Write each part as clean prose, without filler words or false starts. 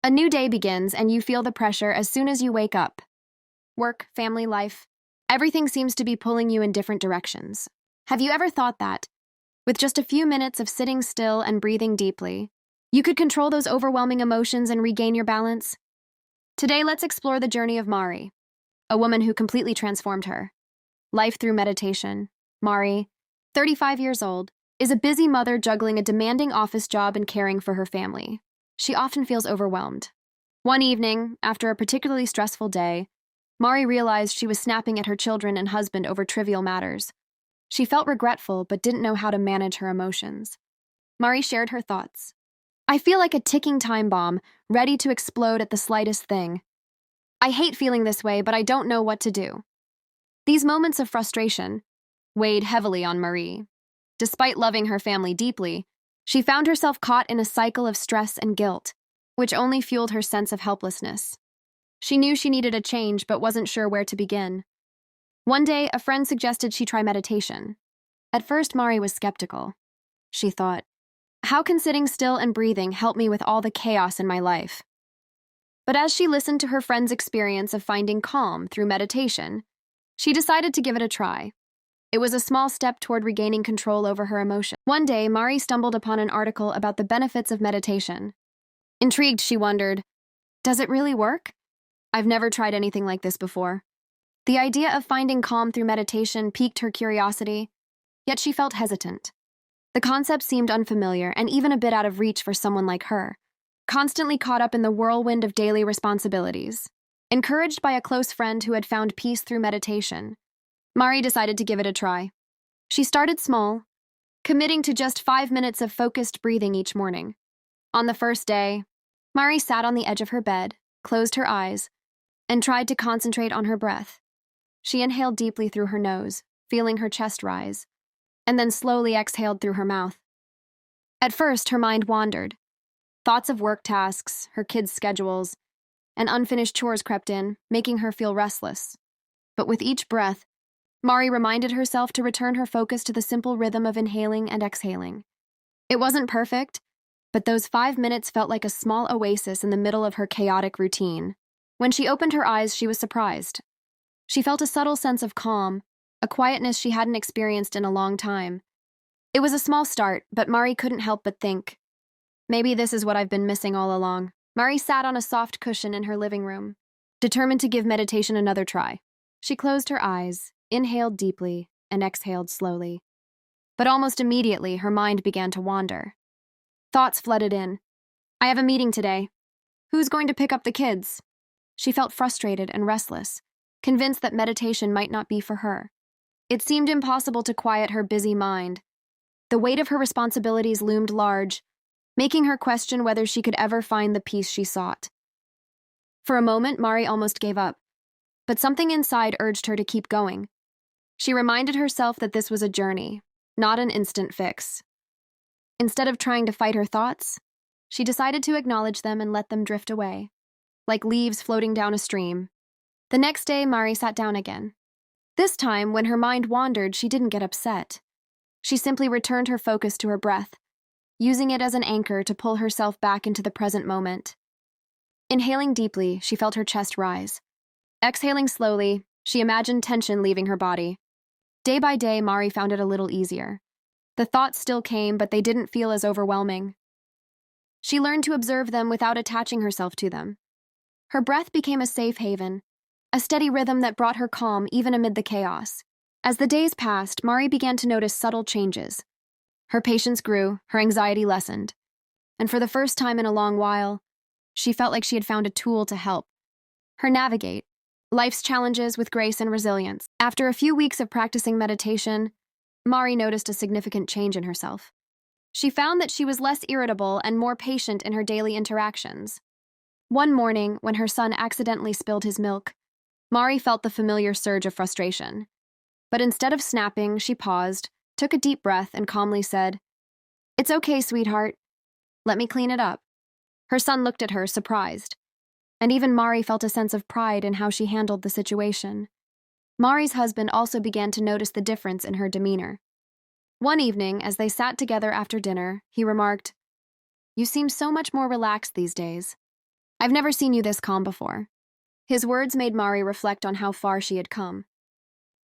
A new day begins and you feel the pressure as soon as you wake up. Work, family life, everything seems to be pulling you in different directions. Have you ever thought that, with just a few minutes of sitting still and breathing deeply, you could control those overwhelming emotions and regain your balance? Today, let's explore the journey of Mari, a woman who completely transformed her life through meditation. Mari, 35 years old, is a busy mother juggling a demanding office job and caring for her family. She often feels overwhelmed. One evening, after a particularly stressful day, Mari realized she was snapping at her children and husband over trivial matters. She felt regretful but didn't know how to manage her emotions. Mari shared her thoughts. I feel like a ticking time bomb, ready to explode at the slightest thing. I hate feeling this way, but I don't know what to do. These moments of frustration weighed heavily on Marie. Despite loving her family deeply, she found herself caught in a cycle of stress and guilt, which only fueled her sense of helplessness. She knew she needed a change but wasn't sure where to begin. One day, a friend suggested she try meditation. At first, Mari was skeptical. She thought, how can sitting still and breathing help me with all the chaos in my life? But as she listened to her friend's experience of finding calm through meditation, she decided to give it a try. It was a small step toward regaining control over her emotions. One day, Mari stumbled upon an article about the benefits of meditation. Intrigued, she wondered, does it really work? I've never tried anything like this before. The idea of finding calm through meditation piqued her curiosity, yet she felt hesitant. The concept seemed unfamiliar and even a bit out of reach for someone like her, constantly caught up in the whirlwind of daily responsibilities. Encouraged by a close friend who had found peace through meditation, Mari decided to give it a try. She started small, committing to just 5 minutes of focused breathing each morning. On the first day, Mari sat on the edge of her bed, closed her eyes, and tried to concentrate on her breath. She inhaled deeply through her nose, feeling her chest rise, and then slowly exhaled through her mouth. At first, her mind wandered. Thoughts of work tasks, her kids' schedules, and unfinished chores crept in, making her feel restless. But with each breath, Mari reminded herself to return her focus to the simple rhythm of inhaling and exhaling. It wasn't perfect, but those 5 minutes felt like a small oasis in the middle of her chaotic routine. When she opened her eyes, she was surprised. She felt a subtle sense of calm, a quietness she hadn't experienced in a long time. It was a small start, but Mari couldn't help but think, maybe this is what I've been missing all along. Mari sat on a soft cushion in her living room, determined to give meditation another try. She closed her eyes, inhaled deeply, and exhaled slowly. But almost immediately, her mind began to wander. Thoughts flooded in. I have a meeting today. Who's going to pick up the kids? She felt frustrated and restless, convinced that meditation might not be for her. It seemed impossible to quiet her busy mind. The weight of her responsibilities loomed large, making her question whether she could ever find the peace she sought. For a moment, Mari almost gave up, but something inside urged her to keep going. She reminded herself that this was a journey, not an instant fix. Instead of trying to fight her thoughts, she decided to acknowledge them and let them drift away, like leaves floating down a stream. The next day, Mari sat down again. This time, when her mind wandered, she didn't get upset. She simply returned her focus to her breath, using it as an anchor to pull herself back into the present moment. Inhaling deeply, she felt her chest rise. Exhaling slowly, she imagined tension leaving her body. Day by day, Mari found it a little easier. The thoughts still came, but they didn't feel as overwhelming. She learned to observe them without attaching herself to them. Her breath became a safe haven, a steady rhythm that brought her calm even amid the chaos. As the days passed, Mari began to notice subtle changes. Her patience grew, her anxiety lessened, and for the first time in a long while, she felt like she had found a tool to help her navigate life's challenges with grace and resilience. After a few weeks of practicing meditation, Mari noticed a significant change in herself. She found that she was less irritable and more patient in her daily interactions. One morning, when her son accidentally spilled his milk, Mari felt the familiar surge of frustration. But instead of snapping, she paused, took a deep breath, and calmly said, "It's okay, sweetheart. Let me clean it up." Her son looked at her, surprised, and even Mari felt a sense of pride in how she handled the situation. Mari's husband also began to notice the difference in her demeanor. One evening, as they sat together after dinner, he remarked, "You seem so much more relaxed these days." I've never seen you this calm before." His words made Mari reflect on how far she had come.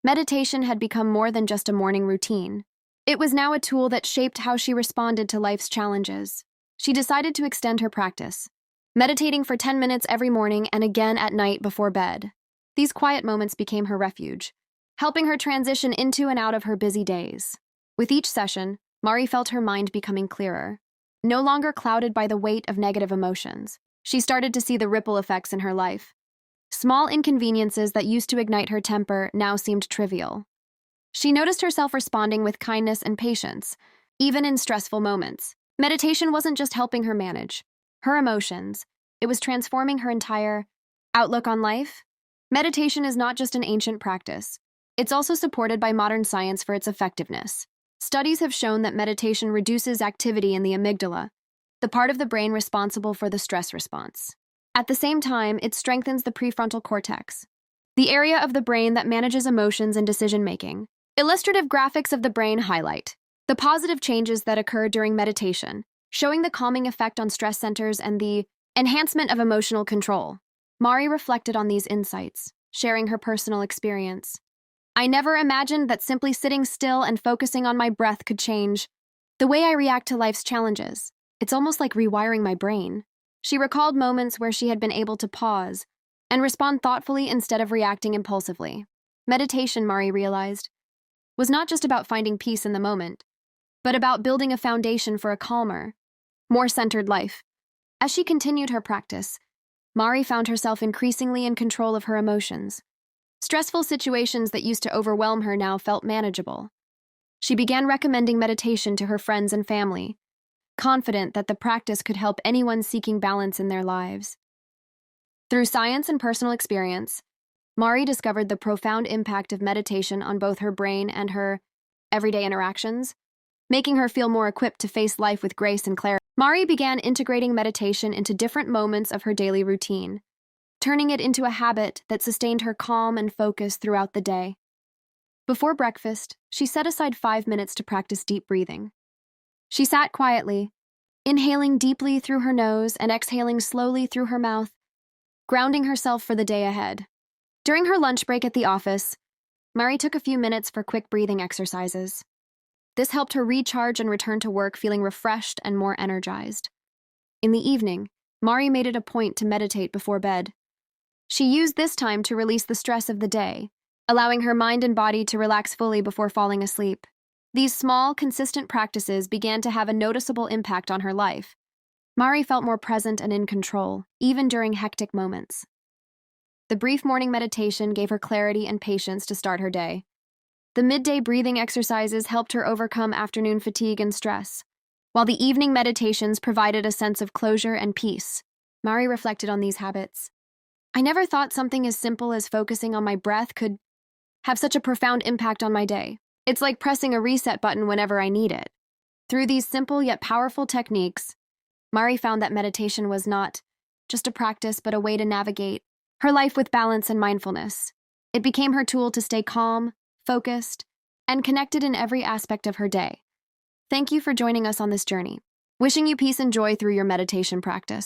Meditation had become more than just a morning routine. It was now a tool that shaped how she responded to life's challenges. She decided to extend her practice, meditating for 10 minutes every morning and again at night before bed. These quiet moments became her refuge, helping her transition into and out of her busy days. With each session, Mari felt her mind becoming clearer. No longer clouded by the weight of negative emotions, she started to see the ripple effects in her life. Small inconveniences that used to ignite her temper now seemed trivial. She noticed herself responding with kindness and patience, even in stressful moments. Meditation wasn't just helping her manage her emotions, it was transforming her entire outlook on life. Meditation is not just an ancient practice, it's also supported by modern science for its effectiveness. Studies have shown that meditation reduces activity in the amygdala, the part of the brain responsible for the stress response. At the same time, it strengthens the prefrontal cortex, the area of the brain that manages emotions and decision-making. Illustrative graphics of the brain highlight the positive changes that occur during meditation, showing the calming effect on stress centers and the enhancement of emotional control. Mari reflected on these insights, sharing her personal experience. "I never imagined that simply sitting still and focusing on my breath could change the way I react to life's challenges. It's almost like rewiring my brain." She recalled moments where she had been able to pause and respond thoughtfully instead of reacting impulsively. Meditation, Mari realized, was not just about finding peace in the moment, but about building a foundation for a calmer, more centered life. As she continued her practice, Mari found herself increasingly in control of her emotions. Stressful situations that used to overwhelm her now felt manageable. She began recommending meditation to her friends and family, confident that the practice could help anyone seeking balance in their lives. Through science and personal experience, Mari discovered the profound impact of meditation on both her brain and her everyday interactions, making her feel more equipped to face life with grace and clarity. Mari began integrating meditation into different moments of her daily routine, turning it into a habit that sustained her calm and focus throughout the day. Before breakfast, she set aside 5 minutes to practice deep breathing. She sat quietly, inhaling deeply through her nose and exhaling slowly through her mouth, grounding herself for the day ahead. During her lunch break at the office, Mari took a few minutes for quick breathing exercises. This helped her recharge and return to work feeling refreshed and more energized. In the evening, Mari made it a point to meditate before bed. She used this time to release the stress of the day, allowing her mind and body to relax fully before falling asleep. These small, consistent practices began to have a noticeable impact on her life. Mari felt more present and in control, even during hectic moments. The brief morning meditation gave her clarity and patience to start her day. The midday breathing exercises helped her overcome afternoon fatigue and stress, while the evening meditations provided a sense of closure and peace. Mari reflected on these habits. "I never thought something as simple as focusing on my breath could have such a profound impact on my day. It's like pressing a reset button whenever I need it." Through these simple yet powerful techniques, Mari found that meditation was not just a practice but a way to navigate her life with balance and mindfulness. It became her tool to stay calm, focused, and connected in every aspect of her day. Thank you for joining us on this journey. Wishing you peace and joy through your meditation practice.